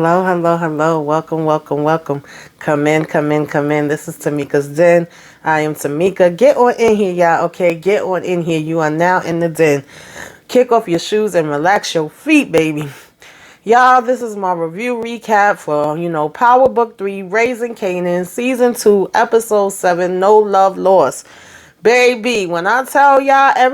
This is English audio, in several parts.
Hello, hello, hello. Welcome, welcome, welcome. Come in, come in, come in. This is Tamika's Den. I am Tamika. Get on in here, y'all. Okay, get on in here. You are now in the den. Kick off your shoes and relax your feet, baby. Y'all, this is my review recap for, Power Book 3, Raising Kanan, Season 2, Episode 7, No Love Lost. Baby, when I tell y'all, a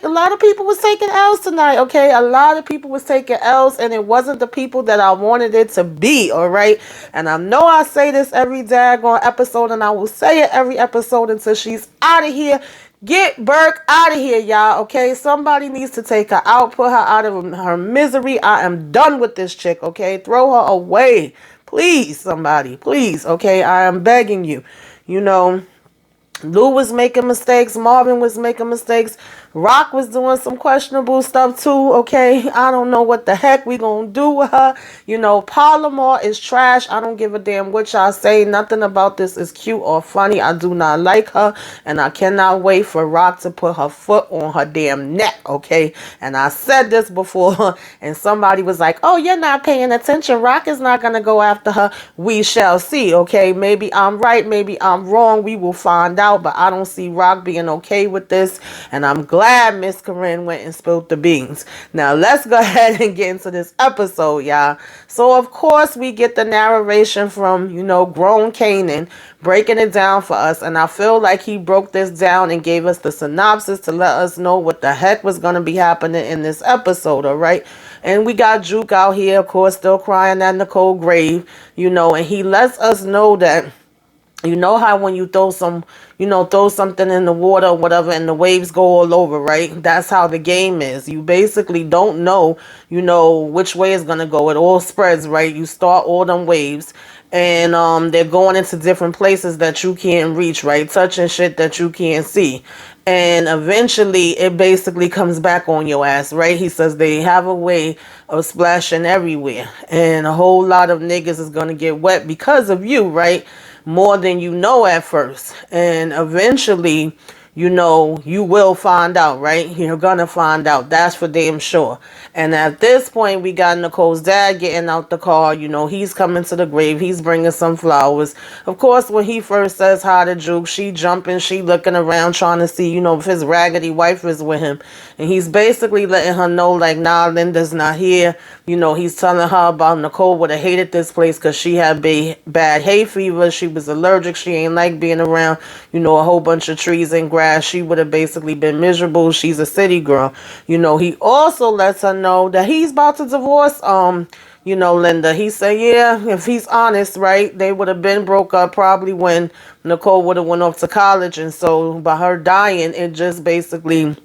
lot of people was taking L's tonight, okay? A lot of people was taking L's, and it wasn't the people that I wanted it to be, all right? And I know I say this every daggone episode, and I will say it every episode until she's out of here. Get Burke out of here, y'all, okay? Somebody needs to take her out, put her out of her misery. I am done with this chick, okay? Throw her away. Please, somebody, please, okay? I am begging you, Lou was making mistakes. Marvin was making mistakes. Rock was doing some questionable stuff too, okay? I don't know what the heck we gonna do with her. Palomar is trash. I don't give a damn what y'all say. Nothing about this is cute or funny. I do not like her, and I cannot wait for Rock to put her foot on her damn neck, okay? And I said this before, and somebody was like, oh, you're not paying attention. Rock is not gonna go after her. We shall see, okay? Maybe I'm right, maybe I'm wrong. We will find out, but I don't see Rock being okay with this, and I'm glad Miss Corinne went and spilled the beans. Now let's go ahead and get into this episode, y'all. So of course we get the narration from grown Kanan breaking it down for us, and I feel like he broke this down and gave us the synopsis to let us know what the heck was going to be happening in this episode. All right, and we got Juke out here, of course, still crying at Nicole grave, and he lets us know that how when you throw something in the water or whatever and the waves go all over, right? That's how the game is. You basically don't know, which way it's going to go. It all spreads, right? You start all them waves and they're going into different places that you can't reach, right? Touching shit that you can't see. And eventually it basically comes back on your ass, right? He says they have a way of splashing everywhere. And a whole lot of niggas is going to get wet because of you, right? More than you know at first. And eventually, you will find out, right? You're gonna find out. That's for damn sure. And at this point, we got Nicole's dad getting out the car. He's coming to the grave. He's bringing some flowers. Of course, when he first says hi to Juke, she jumping, she looking around trying to see, if his raggedy wife is with him. And he's basically letting her know, like, nah, Linda's not here. He's telling her about Nicole would have hated this place because she had bad hay fever. She was allergic. She ain't like being around, a whole bunch of trees and grass. She would have basically been miserable. She's a city girl. He also lets her know that he's about to divorce Linda. He said, yeah, if he's honest, right, they would have been broke up probably when Nicole would have went off to college. And so by her dying, it just basically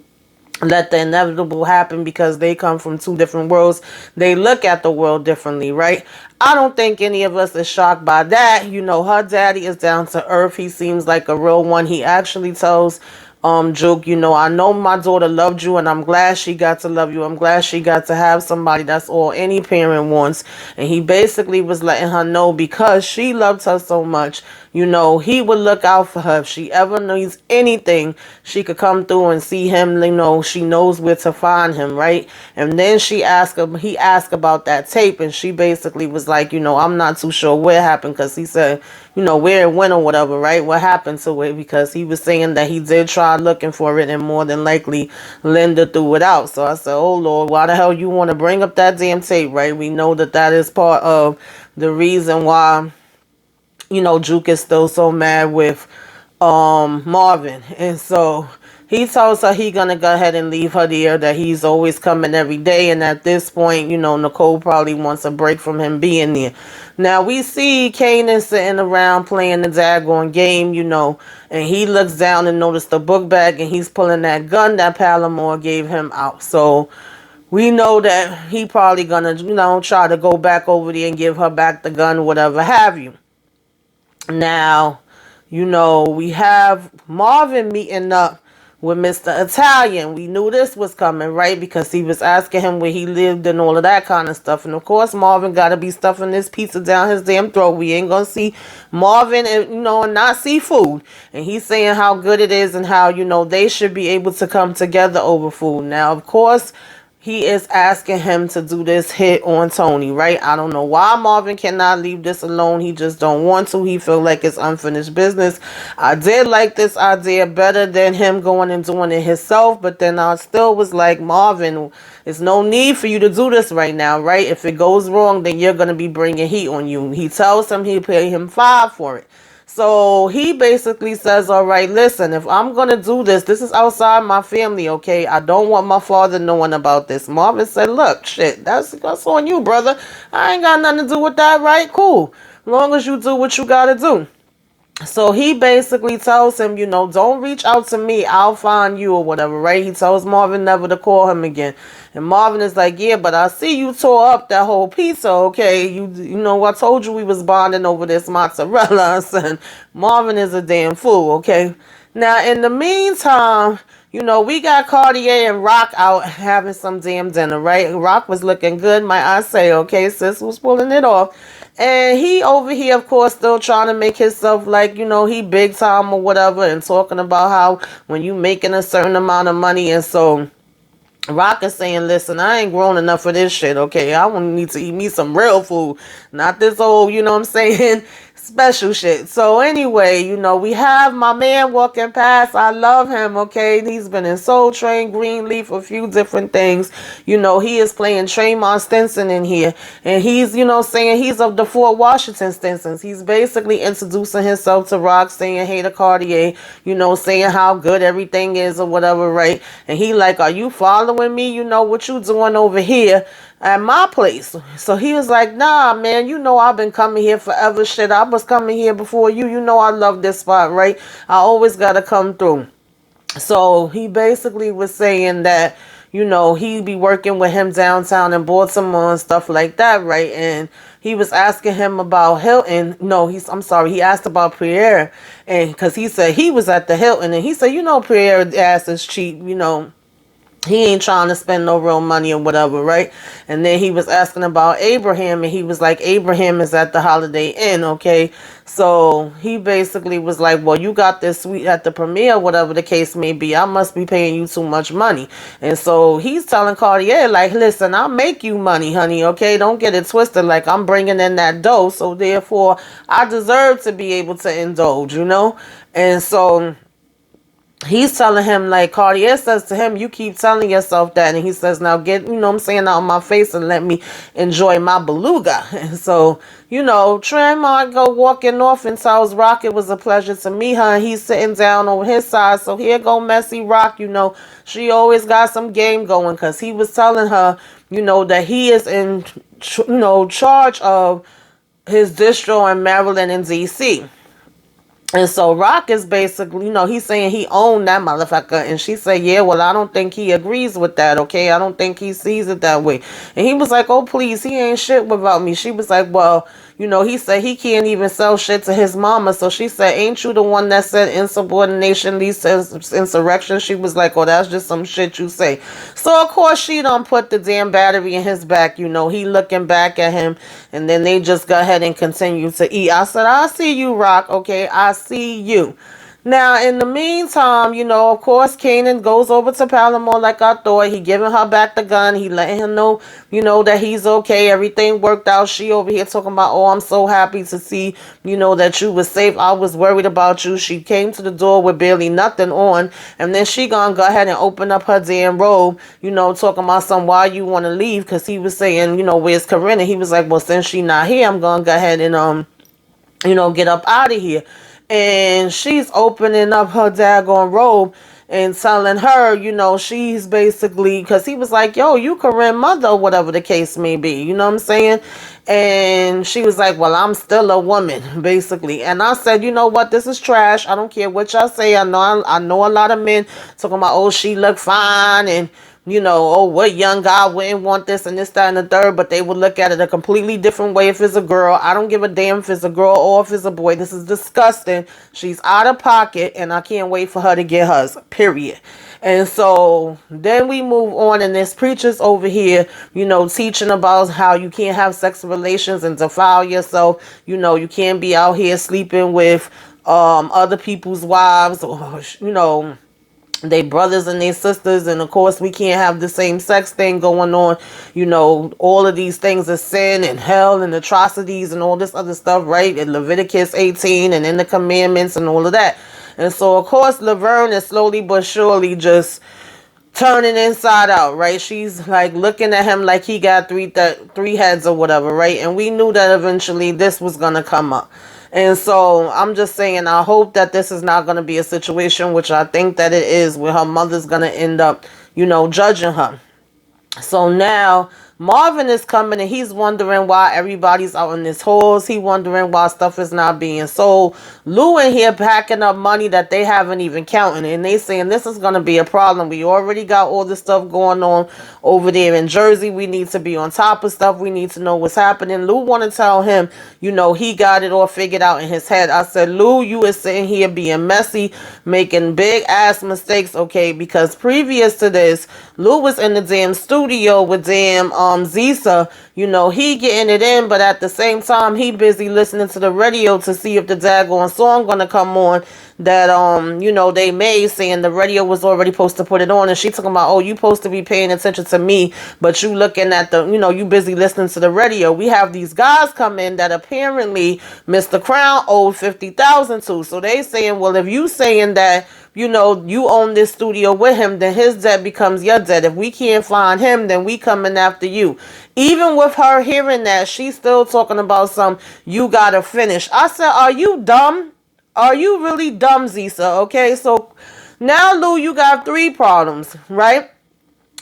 let the inevitable happen because they come from two different worlds. They look at the world differently, right? I don't think any of us is shocked by that. Her daddy is down to earth. He seems like a real one. He actually tells Juke, I know my daughter loved you and I'm glad she got to love you. I'm glad she got to have somebody. That's all any parent wants. And he basically was letting her know because she loved her so much, he would look out for her. If she ever needs anything, she could come through and see him. She knows where to find him, right? And then he asked about that tape, and she basically was like, I'm not too sure what happened, because he said, where it went or whatever, right? What happened to it? Because he was saying that he did try looking for it, and more than likely Linda threw it out. So I said, oh Lord, why the hell you want to bring up that damn tape, right? We know that is part of the reason why Juke is still so mad with Marvin. And so he tells her he gonna go ahead and leave her there, that he's always coming every day. And at this point, Nicole probably wants a break from him being there. Now we see Kanan sitting around playing the daggone game, and he looks down and notices the book bag, and he's pulling that gun that Palomar gave him out. So we know that he probably gonna, try to go back over there and give her back the gun, whatever have you. Now, we have Marvin meeting up with Mr. Italian. We knew this was coming, right? Because he was asking him where he lived and all of that kind of stuff. And of course, Marvin got to be stuffing this pizza down his damn throat. We ain't going to see Marvin and, not see food. And he's saying how good it is and how, they should be able to come together over food. Now, of course, he is asking him to do this hit on Tony, right? I don't know why Marvin cannot leave this alone. He just don't want to. He feel like it's unfinished business. I did like this idea better than him going and doing it himself, but then I still was like, Marvin, there's no need for you to do this right now, right? If it goes wrong, then you're going to be bringing heat on you. He tells him he'll pay him $5 for it. So he basically says, all right, listen, if I'm going to do this, this is outside my family, okay? I don't want my father knowing about this. Marvin said, look, shit, that's on you, brother. I ain't got nothing to do with that, right? Cool. As long as you do what you got to do. So he basically tells him, don't reach out to me. I'll find you or whatever, right? He tells Marvin never to call him again. And Marvin is like, yeah, but I see you tore up that whole pizza, okay? You know, I told you we was bonding over this mozzarella. And Marvin is a damn fool, okay? Now, in the meantime, we got Cartier and Rock out having some damn dinner, right? Rock was looking good, might I say, okay? Sis was pulling it off. And he over here, of course, still trying to make himself like, he big time or whatever, and talking about how when you making a certain amount of money. And so Rock is saying, listen, I ain't grown enough for this shit, okay? I need to eat me some real food, not this old, you know what I'm saying, special shit. So anyway, we have my man walking past. I love him, okay? He's been in Soul Train, Greenleaf, a few different things. He is playing Tremont Stinson in here. And he's, saying he's of the Fort Washington Stinsons. He's basically introducing himself to Rock, saying, hey, to Cartier, saying how good everything is or whatever, right? And he like, are you following me? What you doing over here at my place? So he was like, nah, man, I've been coming here forever. Shit, I was coming here before you. I love this spot, right? I always gotta come through. So he basically was saying that, he'd be working with him downtown in Baltimore and stuff like that, right? And he was asking him about Hilton. No, he asked about Pierre. And because he said he was at the Hilton, and he said, Pierre's ass is cheap, he ain't trying to spend no real money or whatever, right? And then he was asking about Abraham, and he was like, Abraham is at the Holiday Inn, okay? So he basically was like, well, you got this suite at the premiere, whatever the case may be. I must be paying you too much money. And so he's telling Cartier, like, listen, I'll make you money, honey, okay? Don't get it twisted. Like, I'm bringing in that dough, so therefore I deserve to be able to indulge, And so he's telling him, like, Cartier says to him, you keep telling yourself that. And he says, now get, out of my face and let me enjoy my beluga. And so, Tremont go walking off and tells Rock it was a pleasure to meet her. And he's sitting down on his side. So here go Messy Rock, she always got some game going, because he was telling her, that he is in, charge of his distro in Maryland and D.C. And so Rock is basically, he's saying he owned that motherfucker. And she said, yeah, well, I don't think he agrees with that, okay? I don't think he sees it that way. And he was like, oh, please, he ain't shit without me. She was like, well, he said he can't even sell shit to his mama. So she said, ain't you the one that said insubordination leads to insurrection? She was like, oh, that's just some shit you say. So, of course, she done put the damn battery in his back. He looking back at him. And then they just go ahead and continue to eat. I said, I see you, Rock, okay? I see you. Now, in the meantime, of course, Kanan goes over to Palomar like I thought. He giving her back the gun. He letting him know, that he's okay. Everything worked out. She over here talking about, oh, I'm so happy to see, that you was safe. I was worried about you. She came to the door with barely nothing on. And then she gonna go ahead and open up her damn robe, talking about why you want to leave. Because he was saying, where's Corinne? He was like, well, since she not here, I'm gonna go ahead and, get up out of here. And she's opening up her daggone robe and telling her, she's basically, because he was like, yo, you Corinne mother, or whatever the case may be, you know what I'm saying? And she was like, well, I'm still a woman, basically. And I said, you know what, this is trash. I don't care what y'all say. I know a lot of men talking about, oh, she look fine, and oh, what young guy wouldn't want this and this, that, and the third, but they would look at it a completely different way if it's a girl. I don't give a damn if it's a girl or if it's a boy. This is disgusting. She's out of pocket, and I can't wait for her to get hers, period. And so then we move on, and there's preachers over here, teaching about how you can't have sexual relations and defile yourself. You can't be out here sleeping with other people's wives, or, they brothers and they sisters, and of course we can't have the same sex thing going on. You know, all of these things are sin and hell and atrocities and all this other stuff, right? In Leviticus 18 and in the commandments and all of that. And so of course Laverne is slowly but surely just turning inside out, right? She's like looking at him like he got three heads or whatever, right? And we knew that eventually this was gonna come up. And so I'm just saying, I hope that this is not going to be a situation, which I think that it is, where her mother's going to end up, you know, judging her. So now Marvin is coming and he's wondering why everybody's out in this halls. He wondering why stuff is not being sold. Lou in here packing up money that they haven't even counted. And they saying this is going to be a problem. We already got all this stuff going on over there in Jersey. We need to be on top of stuff. We need to know what's happening. Lou want to tell him, you know, he got it all figured out in his head. I said, Lou, you is sitting here being messy, making big ass mistakes, okay? Because previous to this, Lou was in the damn studio with damn Zisa, you know, he getting it in, but at the same time, he busy listening to the radio to see if the daggone song gonna come on that, you know, they made, saying the radio was already supposed to put it on, and she talking about, oh, you supposed to be paying attention to me, but you looking at the, you know, you busy listening to the radio. We have these guys come in that apparently Mr. Crown owed $50,000 to, so they saying, well, if you saying that, you know, you own this studio with him, then his debt becomes your debt. If we can't find him, then we coming after you. Even with her hearing that, she's still talking about some, you gotta finish. I said, are you dumb? Are you really dumb, Zisa? Okay, so now, Lou, you got three problems, right?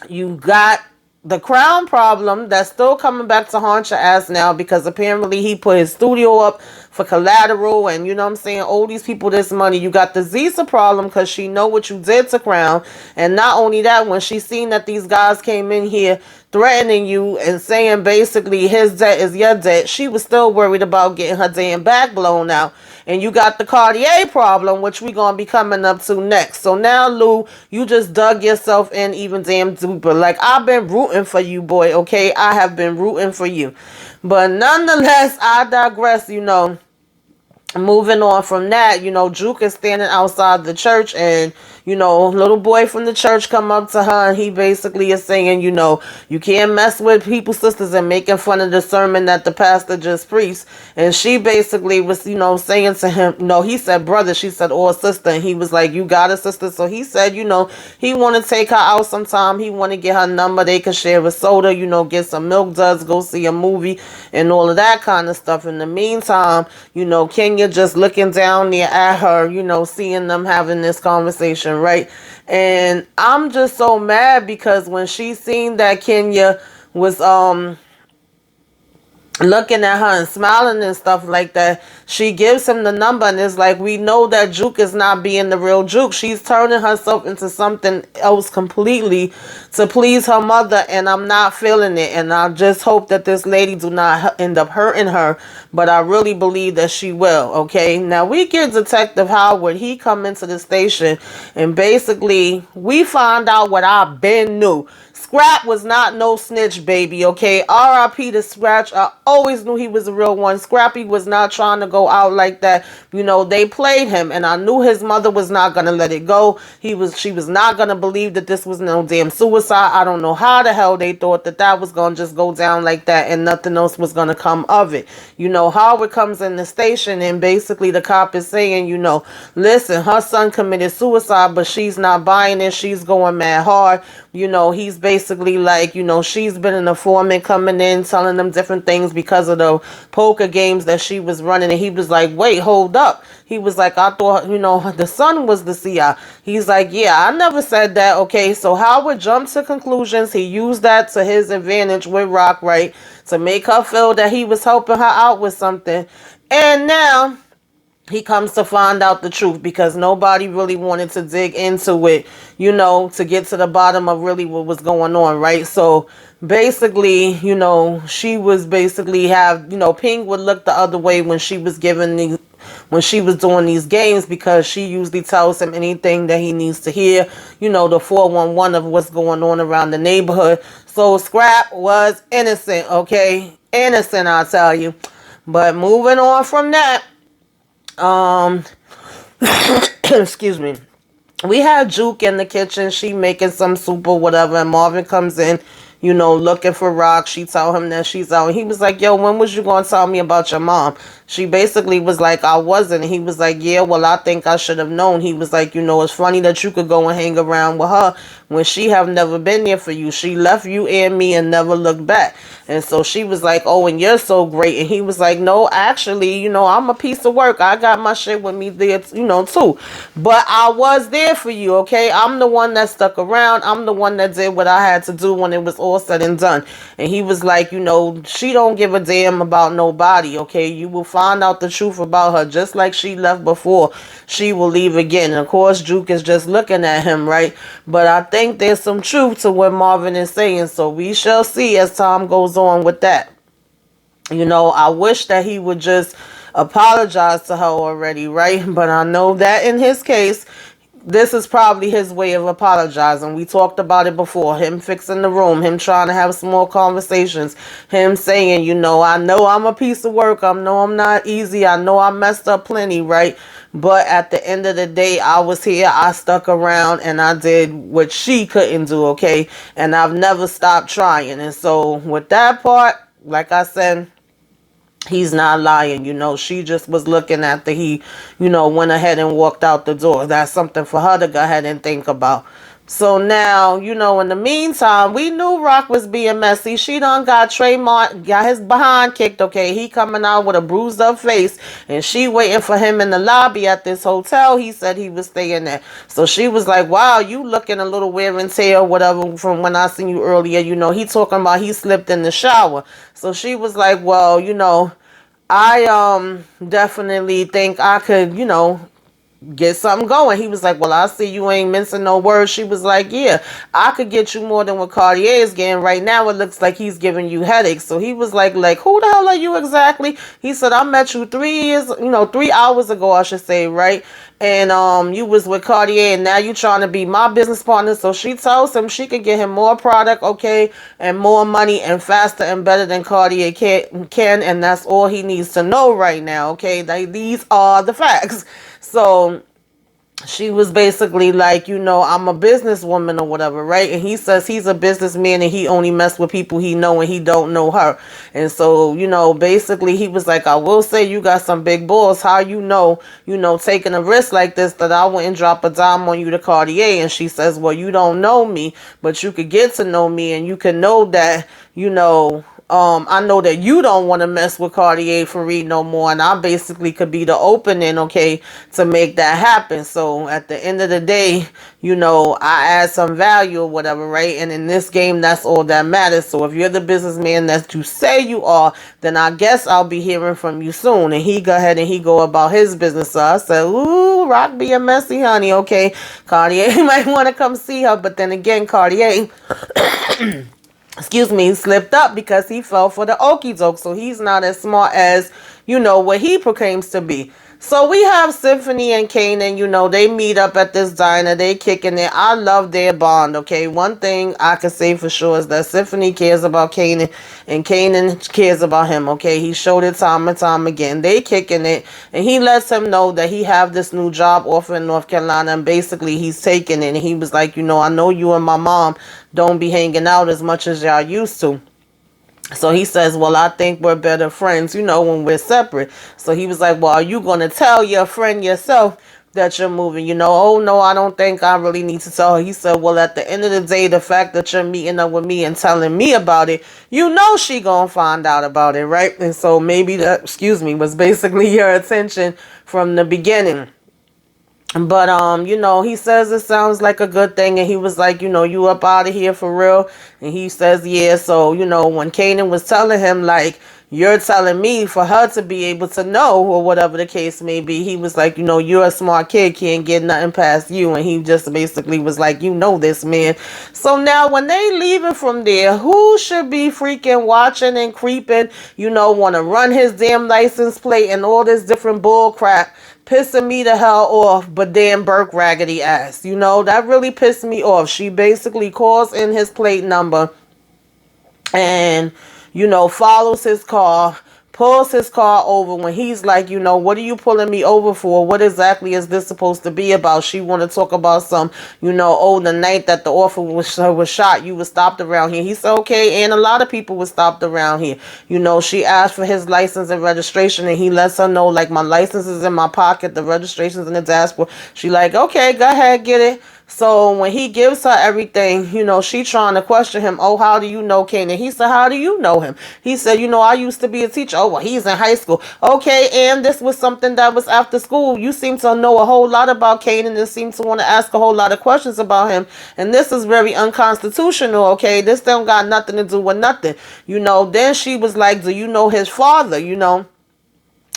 You got the Crown problem that's still coming back to haunt your ass now, because apparently he put his studio up for collateral and, you know what I'm saying, owe these people this money. You got the Zisa problem because she know what you did to Crown. And not only that, when she seen that these guys came in here threatening you and saying basically his debt is your debt, she was still worried about getting her damn back blown out. And you got the Cartier problem, which we going to be coming up to next. So now, Lou, you just dug yourself in even damn deeper. Like, I've been rooting for you, boy, okay? I have been rooting for you. But nonetheless, I digress, you know. Moving on from that, you know, Juke is standing outside the church, and, you know, little boy from the church come up to her, and he basically is saying, you know, you can't mess with people's sisters, and making fun of the sermon that the pastor just preached. And she basically was, you know, saying to him, no, he said brother, she said or sister, and he was like, you got a sister? So he said, you know, he want to take her out sometime, he want to get her number, they could share a soda, you know, get some milk duds, go see a movie, and all of that kind of stuff. In the meantime, you know, Kenya just looking down there at her, you know, seeing them having this conversation, right? And I'm just so mad because when she seen that Kenya was looking at her and smiling and stuff like that, she gives him the number, and it's like, we know that Juke is not being the real Juke. She's turning herself into something else completely to please her mother, and I'm not feeling it. And I just hope that this lady do not end up hurting her, but I really believe that she will, okay? Now we get Detective Howard. He come into the station, and basically we find out what I been knew. Scrap was not no snitch, baby, okay? R.I.P. to Scratch. I always knew he was a real one. Scrappy was not trying to go out like that. You know, they played him, and I knew his mother was not going to let it go. She was not going to believe that this was no damn suicide. I don't know how the hell they thought that that was going to just go down like that and nothing else was going to come of it. You know, Howard comes in the station, and basically the cop is saying, you know, listen, her son committed suicide, but she's not buying it. She's going mad hard. You know, he's basically like, you know, she's been an informant coming in, telling them different things because of the poker games that she was running. And he was like, wait, hold up. He was like, I thought, you know, the son was the CI. He's like, yeah, I never said that. Okay, so Howard jumped to conclusions. He used that to his advantage with Rock, right, to make her feel that he was helping her out with something. And now he comes to find out the truth because nobody really wanted to dig into it, you know, to get to the bottom of really what was going on, right? So basically, you know, she was basically you know, Ping would look the other way when she was when she was doing these games, because she usually tells him anything that he needs to hear, you know, the 411 of what's going on around the neighborhood. So Scrap was innocent, okay? Innocent, I'll tell you. But moving on from that, excuse me. we had Juke in the kitchen. She making some soup or whatever. And Marvin comes in, looking for Rock. She tell him that she's out. And he was like, yo, when was you going to tell me about your mom? She basically was like, I wasn't. And he was like, yeah, well, I think I should have known. He was like, it's funny that you could go and hang around with her when she have never been there for you. She left you and me and never looked back. And so she was like, oh, and you're so great. And he was like, no, actually, I'm a piece of work. I got my shit with me there, too. But I was there for you, okay? I'm the one that stuck around. I'm the one that did what I had to do when it was all said and done. And he was like, she don't give a damn about nobody, okay? You will find out the truth about her. Just like she left before, she will leave again. And of course, Juke is just looking at him, right? But I think there's some truth to what Marvin is saying. So we shall see as time goes on with that. I wish that he would just apologize to her already, right? But I know that in his case, this is probably his way of apologizing. We talked about it before. Him fixing the room. Him trying to have some more conversations. Him saying, I know I'm a piece of work. I know I'm not easy. I know I messed up plenty, right? But at the end of the day, I was here. I stuck around and I did what she couldn't do, okay? And I've never stopped trying. And so with that part, like I said, he's not lying. She just was looking after he, went ahead and walked out the door. That's something for her to go ahead and think about. So now, in the meantime, we knew Rock was being messy. She done got Trayvon, got his behind kicked, okay? He coming out with a bruised up face, and she waiting for him in the lobby at this hotel. He said he was staying there. So she was like, wow, you looking a little wear and tear, whatever, from when I seen you earlier. He talking about he slipped in the shower. So she was like, well, I definitely think I could, get something going. He was like, well, I see you ain't mincing no words. She was like, yeah, I could get you more than what Cartier is getting right now. It looks like he's giving you headaches. So he was like, who the hell are you exactly? He said, I met you 3 hours ago, I should say, right? And you was with Cartier and now you trying to be my business partner. So she tells him she could get him more product, okay, and more money and faster and better than Cartier can, and that's all he needs to know right now, okay? These are the facts. So she was basically like, I'm a businesswoman or whatever, right? And he says he's a businessman and he only mess with people he know and he don't know her. And so, basically he was like, I will say you got some big balls. How taking a risk like this that I wouldn't drop a dime on you to Cartier. And she says, well, you don't know me, but you could get to know me and you can know that, I know that you don't want to mess with Cartier for Reed no more, and I basically could be the opening, okay, to make that happen. So at the end of the day, I add some value or whatever, right? And in this game, that's all that matters. So if you're the businessman that you say you are, then I guess I'll be hearing from you soon. And he go ahead and he go about his business. So I said, ooh, Rock being messy, honey, okay? Cartier might want to come see her, but then again, Cartier slipped up because he fell for the okie doke. So he's not as smart as, what he proclaims to be. So we have Symphony and Kanan, they meet up at this diner. They kicking it. I love their bond, okay? One thing I can say for sure is that Symphony cares about Kanan and Kanan cares about him, okay? He showed it time and time again. They kicking it. And he lets him know that he have this new job offer in North Carolina. And basically he's taking it. And he was like, I know you and my mom don't be hanging out as much as y'all used to. So he says, well, I think we're better friends, when we're separate. So he was like, well, are you going to tell your friend yourself that you're moving? Oh, no, I don't think I really need to tell her. He said, well, at the end of the day, the fact that you're meeting up with me and telling me about it, she going to find out about it, right? And so maybe that, was basically your attention from the beginning. But, he says it sounds like a good thing. And he was like, you up out of here for real? And he says, yeah. So, when Kanan was telling him, like, you're telling me for her to be able to know or whatever the case may be, he was like, you're a smart kid, can't get nothing past you. And he just basically was like, this, man. So now when they leaving from there, who should be freaking watching and creeping, want to run his damn license plate and all this different bull crap, pissing me the hell off, but damn Burke raggedy ass. That really pissed me off. She basically calls in his plate number and, follows his car, pulls his car over when he's like, what are you pulling me over for? What exactly is this supposed to be about? She want to talk about some, the night that the officer was shot, you were stopped around here. He said, okay, and a lot of people were stopped around here. She asked for his license and registration, and he lets her know, like, my license is in my pocket, the registration's in the dashboard. She like, okay, go ahead, get it. So when he gives her everything, she trying to question him. Oh, how do you know Kanan? He said, how do you know him? He said, I used to be a teacher. Oh, well, he's in high school. Okay, and this was something that was after school. You seem to know a whole lot about Kanan and seem to want to ask a whole lot of questions about him. And this is very unconstitutional, okay? This don't got nothing to do with nothing. Then she was like, do you know his father,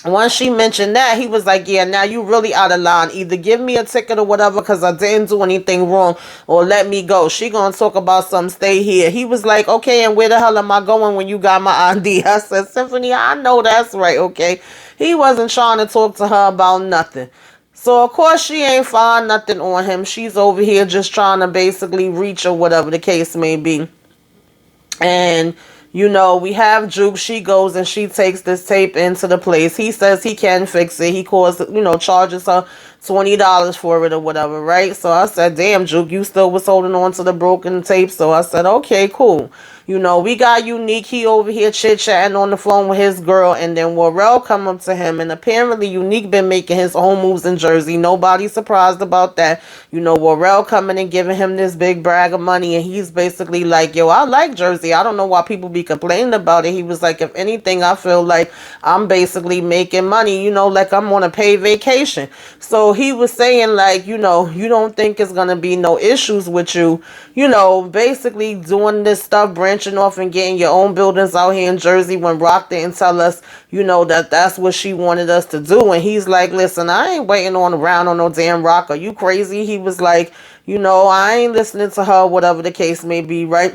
Once she mentioned that, he was like, yeah, now you really out of line. Either give me a ticket or whatever because I didn't do anything wrong, or let me go. She gonna talk about something, stay here. He was like, okay, and where the hell am I going when you got my ID? I said, Symphony, I know that's right, okay? He wasn't trying to talk to her about nothing. So, of course, she ain't find nothing on him. She's over here just trying to basically reach or whatever the case may be. And we have Juke. She goes and she takes this tape into the place. He says he can fix it. He calls, charges her $20 for it or whatever, right? So I said, damn, Juke, you still was holding on to the broken tape. So I said, okay, cool. We got Unique. He over here chit-chatting on the phone with his girl. And then Warrell come up to him. And apparently Unique been making his own moves in Jersey. Nobody's surprised about that. Warrell coming and giving him this big brag of money. And he's basically like, yo, I like Jersey. I don't know why people be complaining about it. He was like, if anything, I feel like I'm basically making money, like I'm on a paid vacation. So he was saying like, you don't think it's going to be no issues with you, basically doing this stuff, branching off and getting your own buildings out here in Jersey when Rock didn't tell us, that that's what she wanted us to do. And he's like, listen, I ain't waiting around on no damn Rock. Are you crazy? He was like, I ain't listening to her, whatever the case may be, right?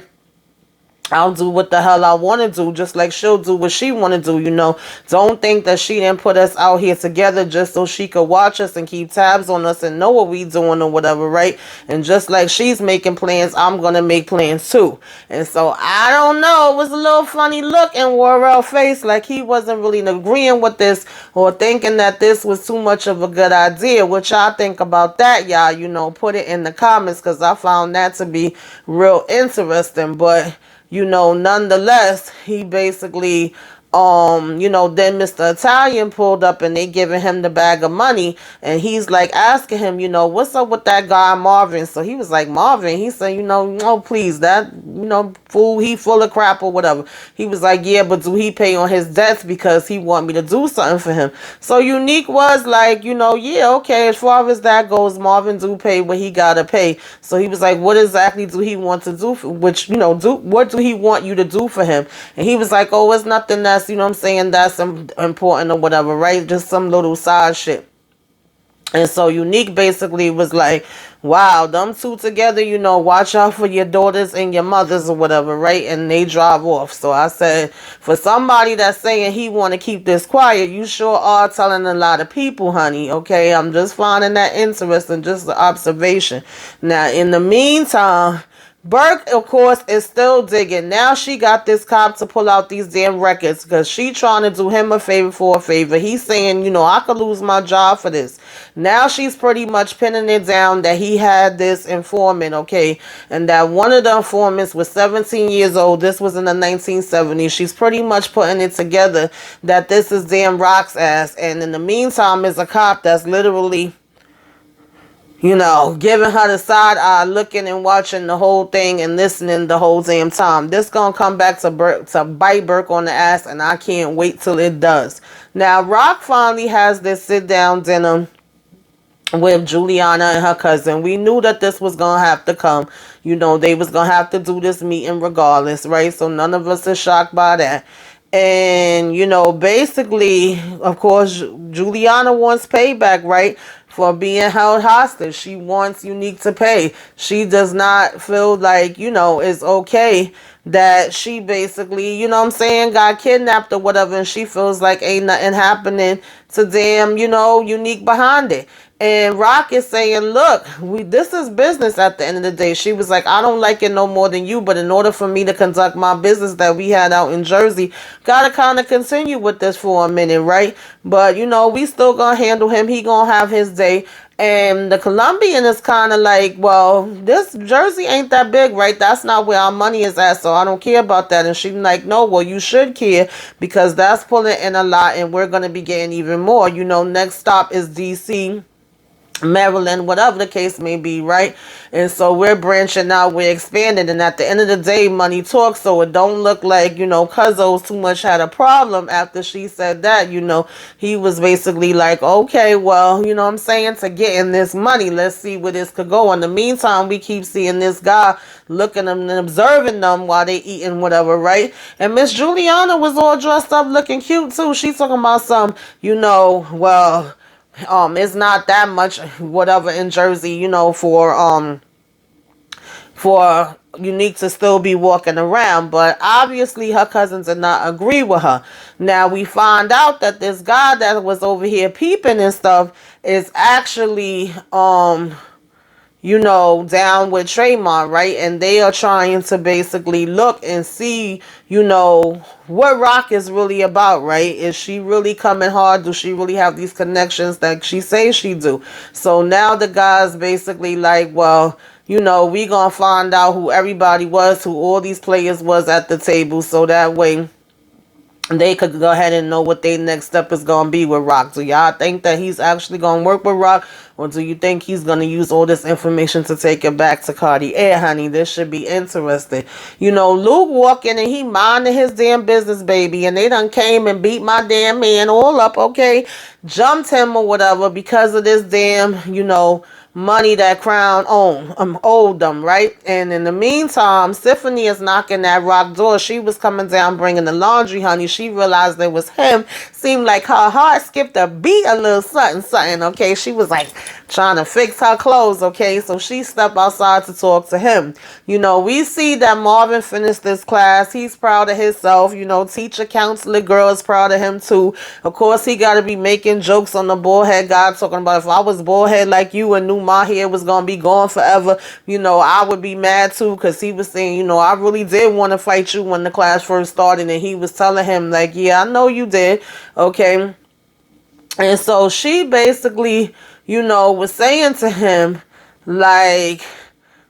I'll do what the hell I want to do, just like she'll do what she want to do, Don't think that she didn't put us out here together just so she could watch us and keep tabs on us and know what we doing or whatever, right? And just like she's making plans, I'm going to make plans too. And so, I don't know, it was a little funny look in Warrell's face, like he wasn't really agreeing with this or thinking that this was too much of a good idea. What y'all think about that, y'all? Put it in the comments because I found that to be real interesting, but nonetheless, he basically, then Mr. Italian pulled up and they giving him the bag of money. And he's like asking him, what's up with that guy Marvin? So he was like, Marvin? He said, no, please, that, fool, he full of crap or whatever. He was like, yeah, but do he pay on his debts because he want me to do something for him? So Unique was like, yeah, okay, as far as that goes, Marvin do pay what he gotta pay. So he was like, what exactly do he want to do? What do he want you to do for him? And he was like, oh, it's nothing that's, that's important or whatever, right? Just some little side shit. And so Unique basically was like, wow, them two together, watch out for your daughters and your mothers or whatever, right? And they drive off. So I said, for somebody that's saying he want to keep this quiet, you sure are telling a lot of people, honey, okay? I'm just finding that interesting, just the observation. Now, in the meantime, Burke, of course, is still digging. Now she got this cop to pull out these damn records because she trying to do him a favor for a favor. He's saying, I could lose my job for this. Now she's pretty much pinning it down that he had this informant, okay? And that one of the informants was 17 years old. This was in the 1970s. She's pretty much putting it together that this is damn Rock's ass. And in the meantime, is a cop that's literally, giving her the side eye, looking and watching the whole thing and listening the whole damn time. This gonna come back to bite Burke on the ass, and I can't wait till it does. Now, Rock finally has this sit-down dinner with Juliana and her cousin. We knew that this was gonna have to come. They was gonna have to do this meeting regardless, right? So none of us are shocked by that. And, basically, of course, Juliana wants payback, right? For being held hostage. She wants Unique to pay. She does not feel like, it's okay that she basically, got kidnapped or whatever, and she feels like ain't nothing happening to damn, Unique behind it. And Rock is saying, look, this is business at the end of the day. She was like, I don't like it no more than you, but in order for me to conduct my business that we had out in Jersey, gotta kind of continue with this for a minute, right? But, we still gonna handle him. He gonna have his day. And the Colombian is kind of like, well, this Jersey ain't that big, right? That's not where our money is at, so I don't care about that. And she's like, no, well, you should care because that's pulling in a lot and we're going to be getting even more. Next stop is D.C., Maryland, whatever the case may be, right? And so we're branching out, we're expanding, and at the end of the day, money talks, so it don't look like, Cuzzo's too much had a problem after she said that, he was basically like, okay, well, what I'm saying, to get in this money, let's see where this could go. In the meantime, we keep seeing this guy looking them and observing them while they eating whatever, right? And Miss Juliana was all dressed up looking cute too. She's talking about some, well, it's not that much whatever in Jersey, for Unique to still be walking around, but obviously her cousins did not agree with her. Now we find out that this guy that was over here peeping and stuff is actually down with Tremont, right? And they are trying to basically look and see, what Rock is really about, right? Is she really coming hard? Do she really have these connections that she says she do? So now the guy's basically like, well, we gonna find out who everybody was, who all these players was at the table, so that way they could go ahead and know what their next step is going to be with Rock. Do y'all think that he's actually going to work with Rock? Or do you think he's going to use all this information to take it back to Cartier, honey? This should be interesting. Luke walking and he minding his damn business, baby. And they done came and beat my damn man all up, okay? Jumped him or whatever because of this damn, money that Crown owed them, right? And in the meantime, Tiffany is knocking at Rock door. She was coming down bringing the laundry, honey. She realized it was him. Seemed like her heart skipped a beat a little something, okay? She was like trying to fix her clothes, okay? So she stepped outside to talk to him. We see that Marvin finished this class. He's proud of himself. Teacher, counselor, girl is proud of him too. Of course, he got to be making jokes on the bald head guy, talking about if I was bald head like you and knew my hair was going to be gone forever, I would be mad too, because he was saying, I really did want to fight you when the class first started, and he was telling him like, yeah, I know you did, okay? And so she basically, was saying to him like,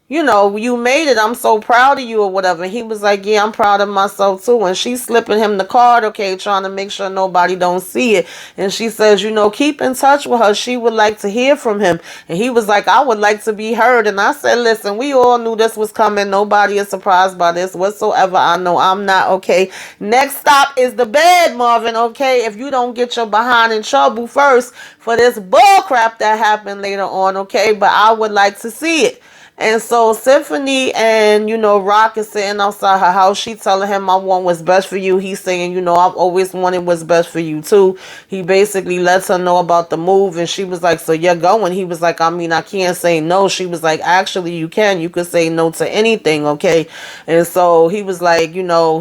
you made it. I'm so proud of you or whatever. And he was like, yeah, I'm proud of myself too. And she's slipping him the card, okay, trying to make sure nobody don't see it. And she says, keep in touch with her. She would like to hear from him. And he was like, I would like to be heard. And I said, listen, we all knew this was coming. Nobody is surprised by this whatsoever. I know I'm not, okay? Next stop is the bed, Marvin, okay? If you don't get your behind in trouble first for this bull crap that happened later on, okay? But I would like to see it. And so Symphony and, Rock is sitting outside her house. She telling him, I want what's best for you. He's saying, I've always wanted what's best for you too. He basically lets her know about the move. And she was like, so you're going? He was like, I can't say no. She was like, actually, you can. You could say no to anything, okay? And so he was like,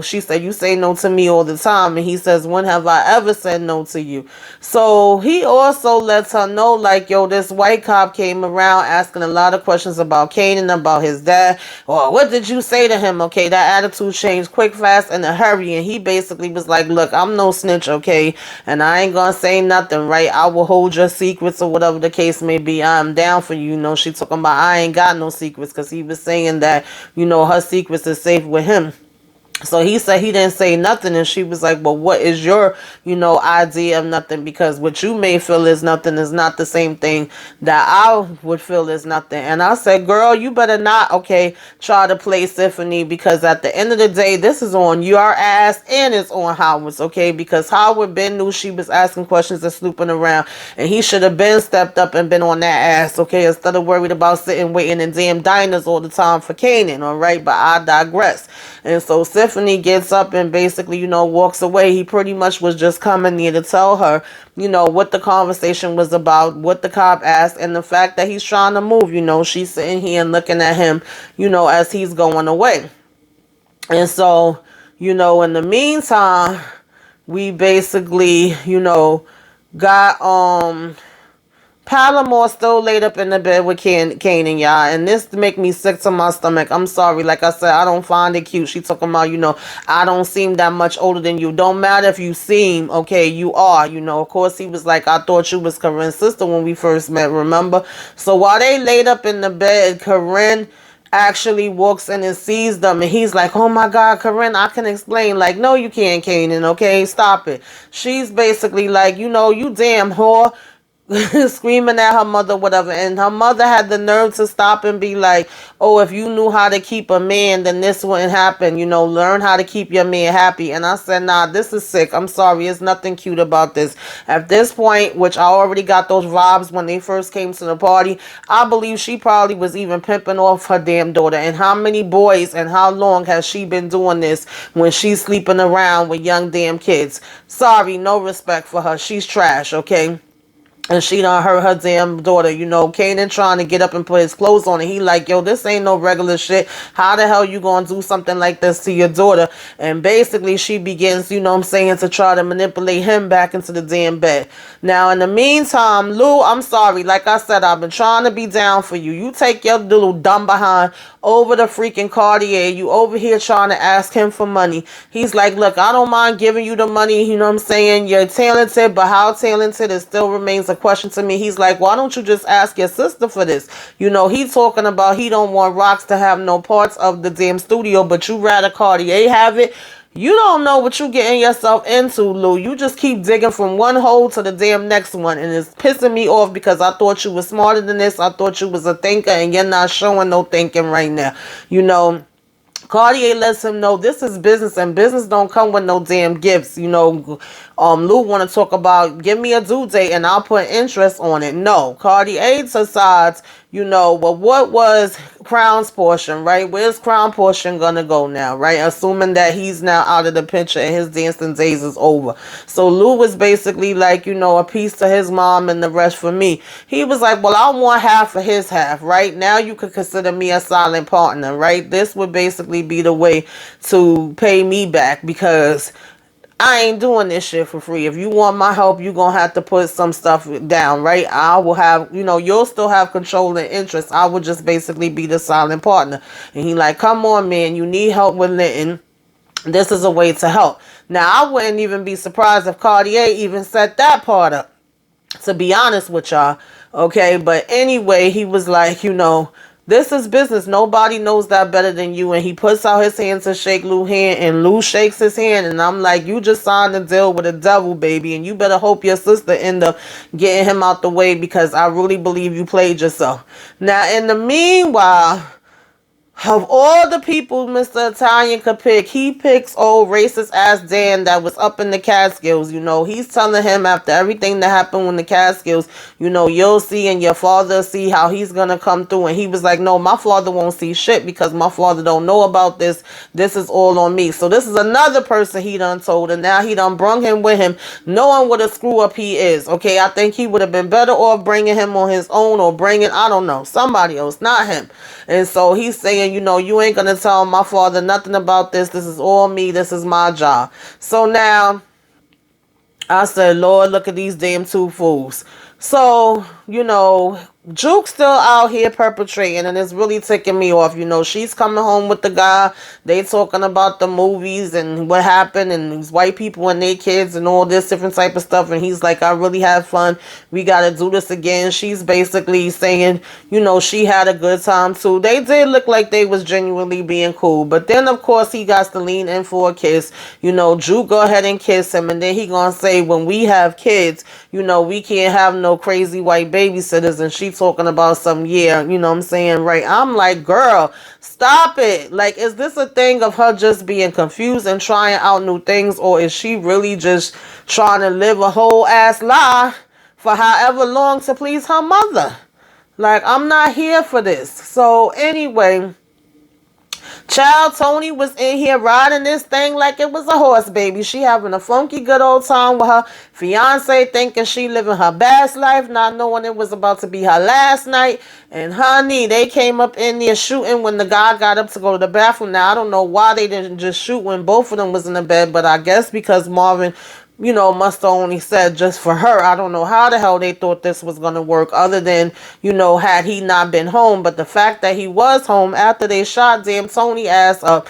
she said, you say no to me all the time. And he says, when have I ever said no to you? So he also lets her know, like, yo, this white cop came around asking a lot of questions about Kanan, about his dad, or what did you say to him? Okay, that attitude changed quick, fast, in a hurry, and he basically was like, look, I'm no snitch, okay, and I ain't gonna say nothing, right? I will hold your secrets or whatever the case may be. I'm down for you. She talking about I ain't got no secrets, because he was saying that, her secrets is safe with him. So he said he didn't say nothing, and she was like, well, what is your, idea of nothing? Because what you may feel is nothing is not the same thing that I would feel is nothing. And I said, girl, you better not, okay, try to play Symphony, because at the end of the day, this is on your ass and it's on Howard's, okay? Because Howard been knew she was asking questions and snooping around, and he should have been stepped up and been on that ass, okay? Instead of worried about sitting waiting in damn diners all the time for Kanan, all right? But I digress. And so Tiffany gets up and basically, walks away. He pretty much was just coming there to tell her, what the conversation was about, what the cop asked, and the fact that he's trying to move. She's sitting here and looking at him, as he's going away. And so, in the meantime, we basically, got Palomar still laid up in the bed with Kanan, y'all. And this make me sick to my stomach. I'm sorry. Like I said, I don't find it cute. She talking about, I don't seem that much older than you. Don't matter if you seem, okay, you are. Of course, he was like, I thought you was Corinne's sister when we first met, remember? So while they laid up in the bed, Corinne actually walks in and sees them, and he's like, oh my God, Corinne, I can explain. Like, no, you can't, Kanan, okay? Stop it. She's basically like, you damn whore. Screaming at her mother, whatever, and her mother had the nerve to stop and be like, oh, if you knew how to keep a man, then this wouldn't happen, learn how to keep your man happy. And I said, nah, this is sick. I'm sorry, it's nothing cute about this. At this point, which I already got those vibes when they first came to the party, I believe she probably was even pimping off her damn daughter. And how many boys and how long has she been doing this when she's sleeping around with young damn kids? Sorry, no respect for her. She's trash, okay? And she done hurt her damn daughter, Kanan trying to get up and put his clothes on. And he like, yo, this ain't no regular shit. How the hell you gonna do something like this to your daughter? And basically she begins, to try to manipulate him back into the damn bed. Now, in the meantime, Lou, I'm sorry. Like I said, I've been trying to be down for you. You take your little dumb behind over the freaking Cartier. You over here trying to ask him for money. He's like, look, I don't mind giving you the money. You're talented, but how talented, it still remains a question to me. He's like, why don't you just ask your sister for this? He talking about he don't want Rocks to have no parts of the damn studio, but you rather Cartier have it. You don't know what you getting yourself into, Lou. You just keep digging from one hole to the damn next one, and it's pissing me off because I thought you was smarter than this. I thought you was a thinker, and you're not showing no thinking right now. Cartier lets him know this is business, and business don't come with no damn gifts. Lou want to talk about, give me a due date and I'll put interest on it. No, Cartier decides, well, what was Crown's portion, right? Where's Crown portion gonna go now, right? Assuming that he's now out of the picture and his dancing days is over. So Lou was basically like, a piece to his mom and the rest for me. He was like, well, I want half of his half, right? Now you could consider me a silent partner, right? This would basically be the way to pay me back because I ain't doing this shit for free. If you want my help, you're going to have to put some stuff down, right? I will have, you'll still have control and interest. I will just basically be the silent partner. And he like, come on, man, you need help with Linton. This is a way to help. Now, I wouldn't even be surprised if Cartier even set that part up, to be honest with y'all. Okay, but anyway, he was like, this is business. Nobody knows that better than you. And he puts out his hand to shake Lou's hand, and Lou shakes his hand. And I'm like, you just signed a deal with the devil, baby. And you better hope your sister end up getting him out the way because I really believe you played yourself. Now, in the meanwhile, of all the people Mr. Italian could pick, he picks old racist ass Dan that was up in the Catskills. He's telling him after everything that happened when the Catskills, you'll see and your father see how he's gonna come through. And he was like, no, my father won't see shit because my father don't know about this. This is all on me. So this is another person he done told, and now he done brung him with him, knowing what a screw up he is. Okay, I think he would have been better off bringing him on his own or bringing, I don't know, somebody else, not him. And so he's saying, you ain't going to tell my father nothing about this. This is all me. This is my job. So now I said, Lord, look at these damn two fools. So, Juke's still out here perpetrating, and it's really ticking me off. She's coming home with the guy. They talking about the movies and what happened and these white people and their kids and all this different type of stuff. And he's like, I really had fun. We got to do this again. She's basically saying, she had a good time too. They did look like they was genuinely being cool. But then, of course, he got to lean in for a kiss. Juke go ahead and kiss him. And then he gonna say, when we have kids, we can't have no crazy white babysitters. And she talking about some, right? I'm like, girl, stop it. Like, is this a thing of her just being confused and trying out new things, or is she really just trying to live a whole ass lie for however long to please her mother? Like, I'm not here for this. So anyway, child, Tony was in here riding this thing like it was a horse, baby. She having a funky good old time with her fiance, thinking she living her best life, not knowing it was about to be her last night. And honey, they came up in there shooting when the guy got up to go to the bathroom. Now, I don't know why they didn't just shoot when both of them was in the bed, but I guess because Marvin must have only said just for her. I don't know how the hell they thought this was going to work other than, had he not been home. But the fact that he was home after they shot damn Tony ass up,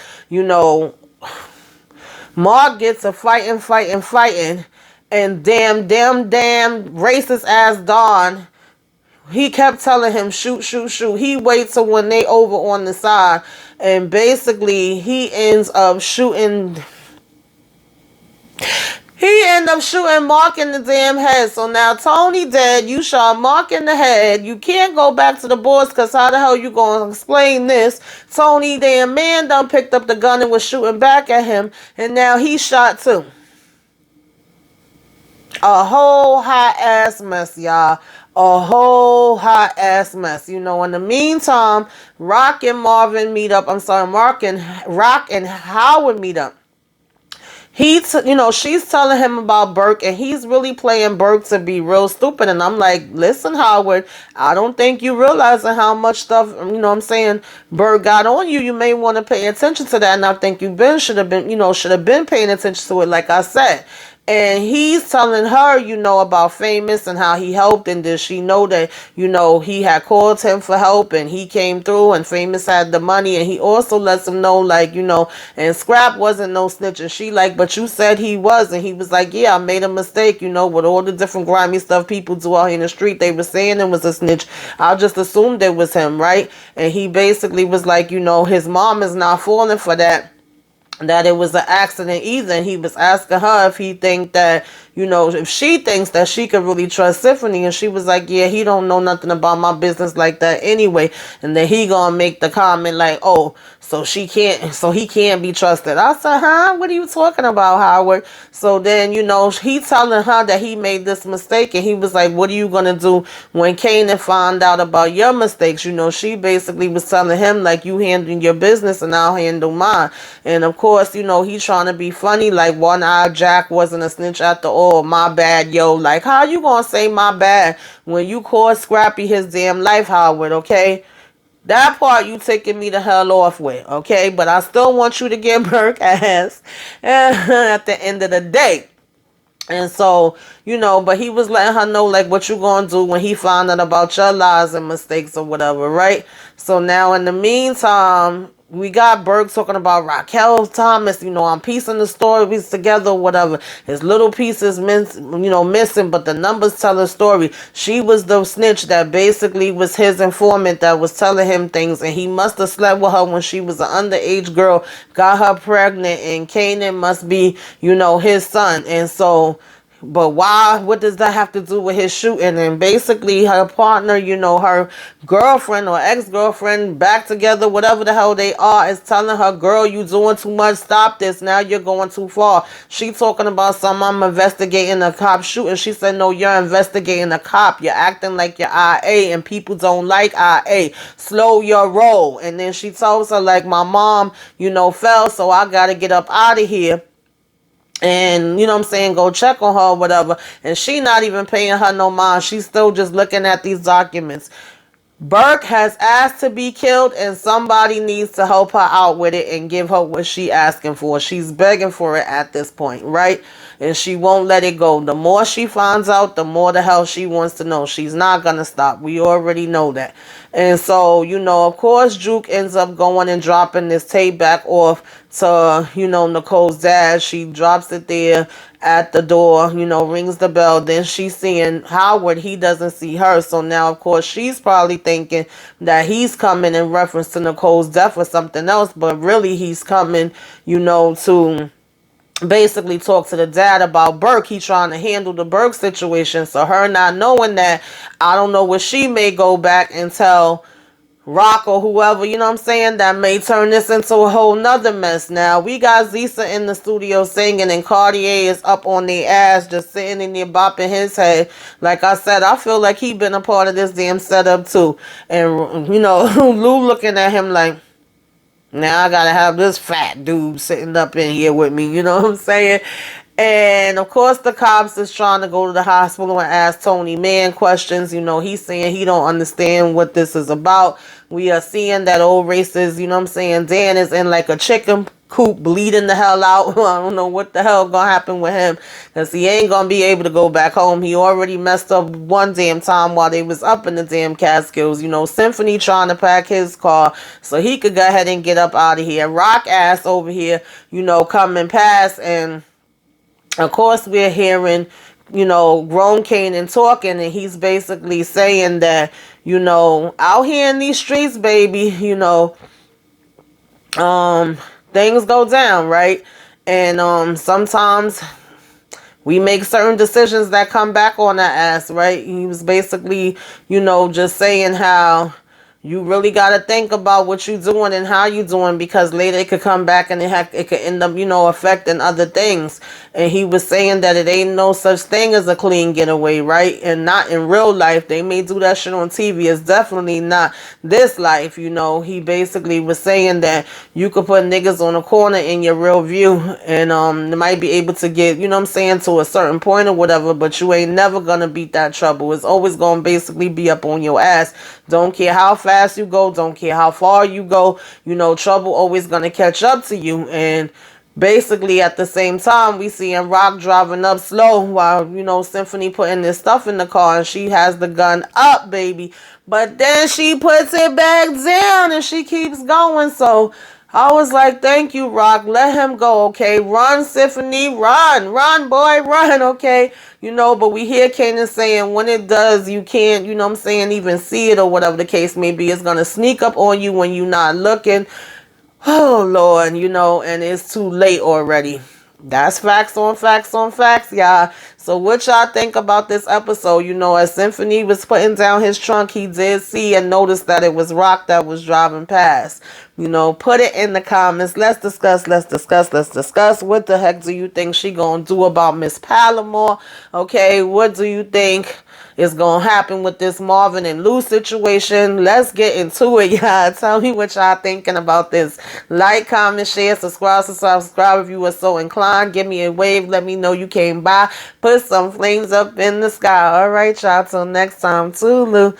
Mark gets a fighting. And damn racist ass Don, he kept telling him, shoot. He waits till when they over on the side. And basically, he ends up shooting Mark in the damn head. So now Tony dead. You shot Mark in the head. You can't go back to the boys because how the hell you going to explain this? Tony, damn man, done picked up the gun and was shooting back at him. And now he shot too. A whole hot ass mess, y'all. A whole hot ass mess. In the meantime, Rock and Marvin meet up. I'm sorry, Rock and Howard meet up. She's telling him about Burke, and he's really playing Burke to be real stupid. And I'm like, listen, Howard, I don't think you realizing how much stuff, Burke got on you. You may want to pay attention to that. And I think should have been paying attention to it, like I said. And he's telling her, about Famous and how he helped. And did she know that, he had called him for help and he came through and Famous had the money. And he also lets him know, and Scrap wasn't no snitch. And she but you said he was. And he was like, yeah, I made a mistake, with all the different grimy stuff people do out here in the street. They were saying it was a snitch. I just assumed it was him, right? And he basically was like, his mom is not falling for that it was an accident either. And he was asking her if he think that, if she thinks that she could really trust Tiffany. And she was like, yeah, he don't know nothing about my business like that anyway. And then he gonna make the comment like, oh, so he can't be trusted. I said, huh? What are you talking about, Howard? So then, he telling her that he made this mistake. And he was like, what are you gonna do when Kanan found out about your mistakes? She basically was telling him like, you handling your business and I'll handle mine. And of course, he trying to be funny, like One-Eye Jack wasn't a snitch after all. My bad, yo. Like, how you gonna say my bad when you called Scrappy his damn life, Howard, okay? That part you taking me the hell off with, okay? But I still want you to get Burke ass at the end of the day. And so, but he was letting her know, like, what you gonna do when he found out about your lies and mistakes or whatever, right? So now, in the meantime, we got Burke talking about Raquel Thomas, I'm piecing the stories together, whatever. His little pieces, missing, but the numbers tell a story. She was the snitch that basically was his informant that was telling him things, and he must have slept with her when she was an underage girl, got her pregnant, and Kanan must be, his son. And so, but why? What does that have to do with his shooting? And basically her partner, her girlfriend or ex-girlfriend, back together, whatever the hell they are, is telling her, girl, you doing too much. Stop this. Now you're going too far. She talking about I'm investigating a cop shooting. She said, no, you're investigating a cop. You're acting like you're IA and people don't like IA. Slow your roll. And then she tells her, like, my mom, fell, so I got to get up out of here. And, go check on her or whatever. And she not even paying her no mind. She's still just looking at these documents. Burke has asked to be killed and somebody needs to help her out with it and give her what she asking for. She's begging for it at this point, right? And she won't let it go. The more she finds out, the more the hell she wants to know. She's not going to stop. We already know that. And so, of course, Juke ends up going and dropping this tape back off to, Nicole's dad. She drops it there at the door, rings the bell. Then she's seeing Howard. He doesn't see her. So now, of course, she's probably thinking that he's coming in reference to Nicole's death or something else. But really, he's coming, to basically talk to the dad about Burke. He trying to handle the Burke situation. So her not knowing that, I don't know what she may go back and tell Rock or whoever, that may turn this into a whole nother mess. Now, we got Zisa in the studio singing and Cartier is up on their ass, just sitting in there bopping his head. Like I said, I feel like he been a part of this damn setup too. And, Lou looking at him like, now I gotta have this fat dude sitting up in here with me, you know what I'm saying? And of course the cops is trying to go to the hospital and ask Tony Man questions. You know, he's saying he don't understand what this is about. We are seeing that old racist, you know what I'm saying, Dan is in like a chicken coop bleeding the hell out. I don't know what the hell gonna happen with him, because he ain't gonna be able to go back home. He already messed up one damn time while they was up in the damn Catskills. You know, Symphony trying to pack his car so he could go ahead and get up out of here. Rock ass over here, you know, coming past. And of course, we're hearing, you know, grown Kanan talking, and he's basically saying that, you know, out here in these streets, baby, you know, things go down, right? And sometimes we make certain decisions that come back on our ass, right? He was basically, you know, just saying how you really got to think about what you're doing and how you're doing, because later it could come back and it could end up, you know, affecting other things. And he was saying that it ain't no such thing as a clean getaway, right? And not in real life. They may do that shit on TV. It's definitely not this life, you know. He basically was saying that you could put niggas on a corner in your real view, and they might be able to get, you know what I'm saying, to a certain point or whatever, but you ain't never gonna beat that trouble. It's always gonna basically be up on your ass. Don't care how fast you go, don't care how far you go, you know, trouble always gonna catch up to you. And basically at the same time, we seeing Rock driving up slow while, you know, Symphony putting this stuff in the car, and she has the gun up, baby, but then she puts it back down and she keeps going. So I was like, thank you, Rock. Let him go, okay? Run, Symphony, run. Run, boy, run, okay? You know, but we hear Kanan saying when it does, you can't, you know what I'm saying, even see it or whatever the case may be. It's going to sneak up on you when you're not looking. Oh, Lord, you know, and it's too late already. That's facts on facts on facts, y'all. So what y'all think about this episode? You know, as Symphony was putting down his trunk, he did see and notice that it was Rock that was driving past. You know, put it in the comments. Let's discuss. What the heck do you think she gonna do about Miss Palomar? Okay, what do you think is gonna happen with this Marvin and Lou situation? Let's get into it, y'all. Tell me what y'all thinking about this. Like, comment, share, subscribe if you were so inclined. Give me a wave. Let me know you came by. Put some flames up in the sky. All right, y'all. Till next time. Toodaloo.